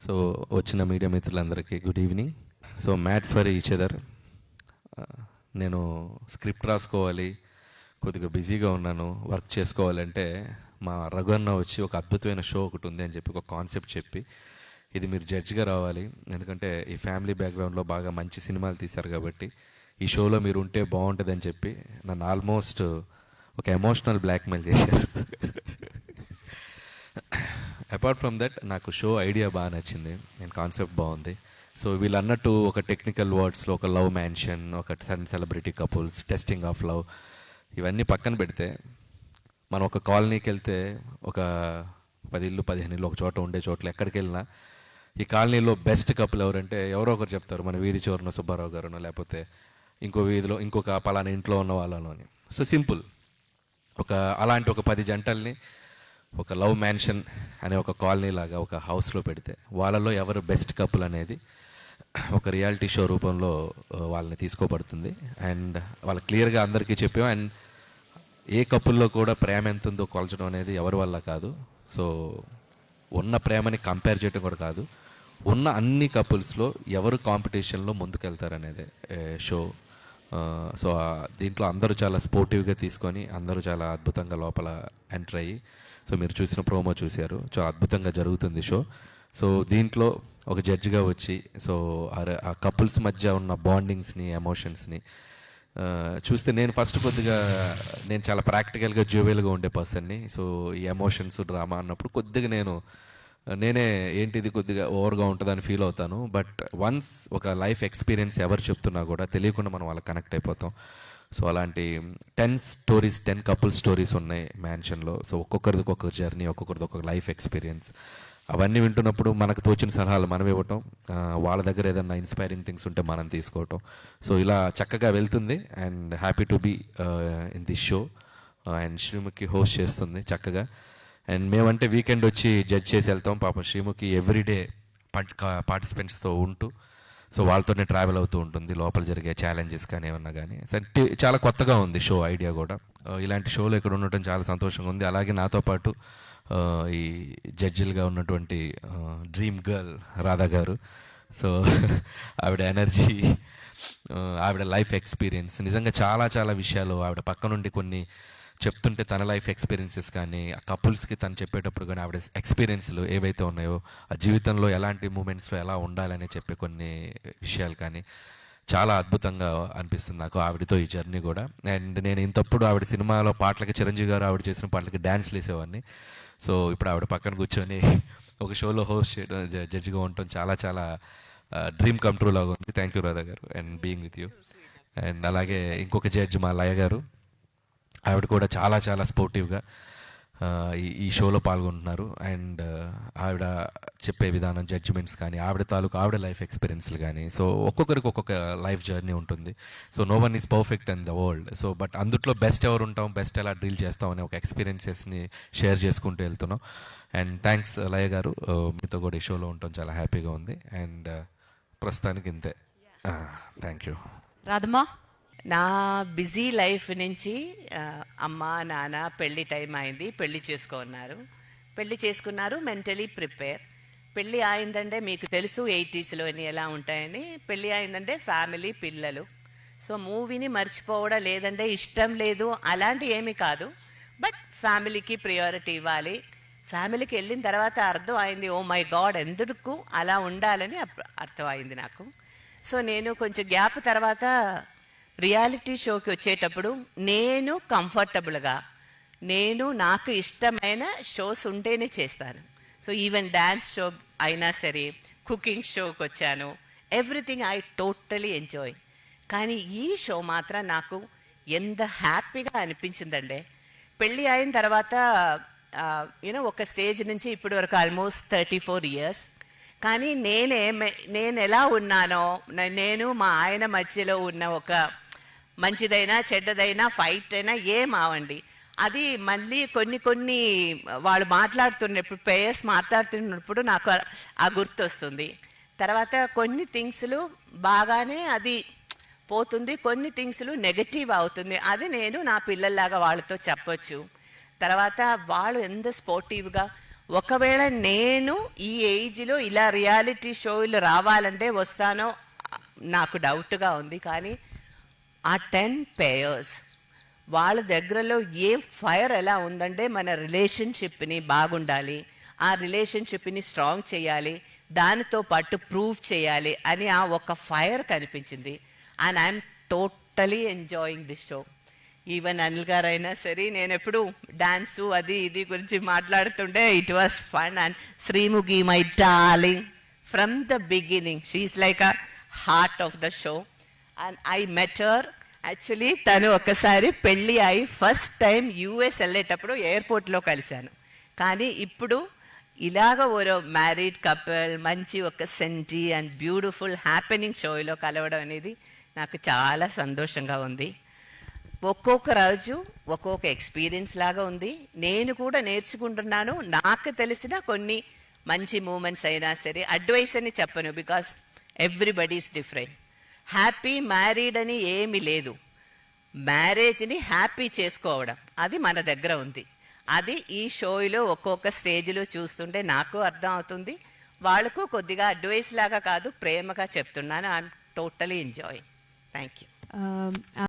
So వచ్చిన media మిత్రులందరికీ good evening. So made for each other. నేను స్క్రిప్ట్ రాసుకోవాలి, కొద్దిగా బిజీగా ఉన్నాను, వర్క్ చేసుకోవాలంటే మా రఘున్న వచ్చి ఒక అద్భుతమైన షో ఒకటి ఉంది అని చెప్పి ఒక కాన్సెప్ట్ చెప్పి, ఇది మీరు జడ్జ్గా రావాలి, ఎందుకంటే ఈ ఫ్యామిలీ బ్యాక్గ్రౌండ్లో బాగా మంచి సినిమాలు తీశారు కాబట్టి ఈ షోలో మీరు ఉంటే బాగుంటుందని చెప్పి నన్ను ఆల్మోస్ట్ ఒక ఎమోషనల్ బ్లాక్మెయిల్ చేశారు. అపార్ట్ ఫ్రమ్ దట్ నాకు షో ఐడియా బాగా నచ్చింది, నేను కాన్సెప్ట్ బాగుంది. సో వీళ్ళు అన్నట్టు ఒక టెక్నికల్ వర్డ్స్లో ఒక లవ్ మ్యాన్షన్, ఒక సన్ celebrity couples, testing of love, ఇవన్నీ పక్కన పెడితే మనం ఒక కాలనీకి వెళ్తే ఒక 10 ఇళ్ళు 15 ఇళ్ళు ఒక చోట ఉండే చోట్ల ఎక్కడికి వెళ్ళినా ఈ కాలనీలో బెస్ట్ కపుల్ ఎవరంటే ఎవరో ఒకరు చెప్తారు, మన వీధి చివరనో సుబ్బారావు గారునో లేకపోతే ఇంకో వీధిలో ఇంకొక పలానా ఇంట్లో ఉన్న వాళ్ళను అని. సో సింపుల్, ఒక అలాంటి ఒక 10 జంటల్ని ఒక లవ్ మ్యాన్షన్ అనే ఒక కాలనీ లాగా ఒక హౌస్లో పెడితే వాళ్ళలో ఎవరు బెస్ట్ కపుల్ అనేది ఒక రియాలిటీ షో రూపంలో వాళ్ళని తీసుకోబడుతుంది. అండ్ వాళ్ళు క్లియర్గా అందరికీ చెప్పాం. అండ్ ఏ కపుల్లో కూడా ప్రేమ ఎంత ఉందో కొలచడం అనేది ఎవరి వల్ల కాదు. సో ఉన్న ప్రేమని కంపేర్ చేయడం కూడా కాదు, ఉన్న అన్ని కపుల్స్లో ఎవరు కాంపిటీషన్లో ముందుకెళ్తారనేదే షో. సో దీంట్లో అందరూ చాలా స్పోర్టివ్గా తీసుకొని అందరూ చాలా అద్భుతంగా లోపల ఎంటర్ అయ్యి, సో మీరు చూసిన ప్రోమో చూశారు, చాలా అద్భుతంగా జరుగుతుంది షో. సో దీంట్లో ఒక జడ్జిగా వచ్చి సో ఆ కపుల్స్ మధ్య ఉన్న బాండింగ్స్ని, ఎమోషన్స్ని చూస్తే నేను ఫస్ట్ కొద్దిగా నేను చాలా ప్రాక్టికల్గా జ్యువెల్గా ఉండే పర్సన్ని. సో ఈ ఎమోషన్స్ డ్రామా అన్నప్పుడు కొద్దిగా నేనే ఏంటిది కొద్దిగా ఓవర్గా ఉంటుందని ఫీల్ అవుతాను. బట్ వన్స్ ఒక లైఫ్ ఎక్స్పీరియన్స్ ఎవరు చెప్తున్నా కూడా తెలియకుండా మనం వాళ్ళకి కనెక్ట్ అయిపోతాం. సో అలాంటి 10 స్టోరీస్, 10 కపుల్ స్టోరీస్ ఉన్నాయి మ్యాన్షన్లో. సో ఒక్కొక్కరిది ఒక్కొక్క జర్నీ, ఒక్కొక్కరిది ఒక్కొక్క లైఫ్ ఎక్స్పీరియన్స్. అవన్నీ వింటున్నప్పుడు మనకు తోచిన సలహాలు మనం ఇవ్వటం, వాళ్ళ దగ్గర ఏదైనా ఇన్స్పైరింగ్ థింగ్స్ ఉంటే మనం తీసుకోవటం. సో ఇలా చక్కగా వెళ్తుంది. And happy to be in this show. And Sreemukhi host చేస్తుంది చక్కగా. అండ్ మేమంటే వీకెండ్ వచ్చి జడ్జ్ చేసి వెళ్తాం. పాపం శ్రీముఖి ఎవ్రీడే పార్టిసిపెంట్స్తో ఉంటూ సో వాళ్ళతోనే ట్రావెల్ అవుతూ ఉంటుంది, లోపల జరిగే ఛాలెంజెస్ కానీ ఏమన్నా కానీ. చాలా కొత్తగా ఉంది షో ఐడియా కూడా. ఇలాంటి షోలు ఇక్కడ ఉండటం చాలా సంతోషంగా ఉంది. అలాగే నాతో పాటు ఈ జడ్జిలుగా ఉన్నటువంటి డ్రీమ్ గర్ల్ రాధా గారు. సో ఆవిడ ఎనర్జీ, ఆవిడ లైఫ్ ఎక్స్పీరియన్స్, నిజంగా చాలా చాలా విషయాలు ఆవిడ పక్క నుండి కొన్ని చెప్తుంటే తన లైఫ్ ఎక్స్పీరియన్సెస్ కానీ ఆ కపుల్స్కి తను చెప్పేటప్పుడు కానీ ఆవిడ ఎక్స్పీరియన్స్లు ఏవైతే ఉన్నాయో ఆ జీవితంలో ఎలాంటి మూమెంట్స్లో ఎలా ఉండాలని చెప్పే కొన్ని విషయాలు కానీ చాలా అద్భుతంగా అనిపిస్తుంది నాకు ఆవిడతో ఈ జర్నీ కూడా. అండ్ నేను ఇంతప్పుడు ఆవిడ సినిమాలో పాటలకి చిరంజీవి గారు ఆవిడ చేసిన పాటలకి డ్యాన్స్లు వేసేవాడిని. సో ఇప్పుడు ఆవిడ పక్కన కూర్చొని ఒక షోలో హోస్ట్ చేయడం, జడ్జిగా ఉండటం చాలా చాలా డ్రీమ్ కమ్ ట్రూ లాగా ఉంది. థ్యాంక్ యూ రాధా గారు and being with you. And అలాగే ఇంకొక జడ్జి మా లయ గారు, ఆవిడ కూడా చాలా చాలా స్పోర్టివ్గా ఈ షోలో పాల్గొంటున్నారు. అండ్ ఆవిడ చెప్పే విధానం, జడ్జిమెంట్స్ కానీ ఆవిడ లైఫ్ ఎక్స్పీరియన్స్లు కానీ, సో ఒక్కొక్కరికి ఒక్కొక్క లైఫ్ జర్నీ ఉంటుంది. So no one is perfect in the world. So but అందుట్లో బెస్ట్ ఎవరు ఉంటాం, బెస్ట్ ఎలా డీల్ చేస్తాం అనే ఒక ఎక్స్పీరియన్సెస్ని షేర్ చేసుకుంటూ వెళ్తున్నాం. అండ్ థ్యాంక్స్ లయ గారు, మీతో కూడా ఈ షోలో ఉండటం చాలా హ్యాపీగా ఉంది. అండ్ ప్రస్తుతానికి ఇంతే. Thank you. రాధమ్మా, నా బిజీ లైఫ్ నుంచి అమ్మ నాన్న పెళ్ళి టైం అయింది, పెళ్ళి చేసుకున్నారు, మెంటలీ ప్రిపేర్. పెళ్ళి అయిందంటే మీకు తెలుసు 80sలో ఎలా ఉంటాయని. పెళ్ళి అయిందంటే ఫ్యామిలీ, పిల్లలు. సో మూవీని మర్చిపోవడం లేదంటే ఇష్టం లేదు అలాంటి ఏమీ కాదు, బట్ ఫ్యామిలీకి ప్రియారిటీ ఇవ్వాలి. ఫ్యామిలీకి వెళ్ళిన తర్వాత అర్థం అయింది, ఓ మై గాడ్ ఎందుకు అలా ఉండాలని అర్థమైంది నాకు. సో నేను కొంచెం గ్యాప్ తర్వాత రియాలిటీ షోకి వచ్చేటప్పుడు నేను కంఫర్టబుల్గా, నాకు ఇష్టమైన షోస్ ఉంటేనే చేస్తాను. సో ఈవెన్ డ్యాన్స్ షో అయినా సరే, కుకింగ్ షోకి వచ్చాను, ఎవ్రీథింగ్ ఐ టోటలీ ఎంజాయ్. కానీ ఈ షో మాత్రం నాకు ఎంత హ్యాపీగా అనిపించిందంటే, పెళ్ళి అయిన తర్వాత ఒక స్టేజ్ నుంచి ఇప్పటి వరకు ఆల్మోస్ట్ 34 years. కానీ నేను ఎలా ఉన్నానో, నేను మా ఆయన మధ్యలో ఉన్న ఒక మంచిదైనా చెడ్డదైనా ఫైట్ అయినా ఏమావండి, అది మళ్ళీ కొన్ని వాళ్ళు మాట్లాడుతున్నప్పుడు, పేయర్స్ మాట్లాడుతున్నప్పుడు నాకు ఆ గుర్తు వస్తుంది. తర్వాత కొన్ని థింగ్స్లు బాగానే అది పోతుంది, కొన్ని థింగ్స్లు నెగటివ్ అవుతుంది. అది నేను నా పిల్లల్లాగా వాళ్ళతో చెప్పొచ్చు. తర్వాత వాళ్ళు ఎంత స్పోర్టివ్గా ఒకవేళ నేను ఈ ఏజ్లో ఇలా రియాలిటీ షోలు రావాలంటే వస్తానో నాకు డౌట్గా ఉంది. కానీ ఆ 10 పేయర్స్ వాళ్ళ దగ్గరలో ఏ ఫైర్ ఎలా ఉందంటే మన రిలేషన్షిప్ని బాగుండాలి, ఆ రిలేషన్షిప్ని స్ట్రాంగ్ చేయాలి, దానితో పాటు ప్రూవ్ చేయాలి అని ఆ ఒక ఫైర్ కనిపించింది. And I'm totally enjoying this show. Even Anil గారు అయినా సరే, నేను ఎప్పుడు డాన్సు అది ఇది గురించి మాట్లాడుతుంటే it was fun. And Sreemukhi my darling from the beginning she's like a heart of the show. And I met her actually. తను ఒకసారి పెళ్ళి అయి ఫస్ట్ టైం యూఎస్ వెళ్ళేటప్పుడు ఎయిర్పోర్ట్లో కలిశాను. కానీ ఇప్పుడు ఇలాగ ఓరో మ్యారీడ్ కపుల్ మంచి ఒక సెంటీ అండ్ బ్యూటిఫుల్ హ్యాపెనింగ్ షోలో కలవడం అనేది నాకు చాలా సంతోషంగా ఉంది. ఒక్కొక్క రోజు ఒక్కొక్క ఎక్స్పీరియన్స్ లాగా ఉంది. నేను కూడా నేర్చుకుంటున్నాను. నాకు తెలిసిన కొన్ని మంచి మూమెంట్స్ అయినా సరే అడ్వైస్ అని చెప్పను, because everybody is different. Happy married అని ఏమీ లేదు. మ్యారేజ్ని హ్యాపీ చేసుకోవడం అది మన దగ్గర ఉంది. అది ఈ షోలో ఒక్కొక్క స్టేజ్లో చూస్తుంటే నాకు అర్థం అవుతుంది. వాళ్ళకు కొద్దిగా అడ్వైస్ లాగా కాదు, ప్రేమగా చెప్తున్నాను. I'm totally enjoying. Thank you.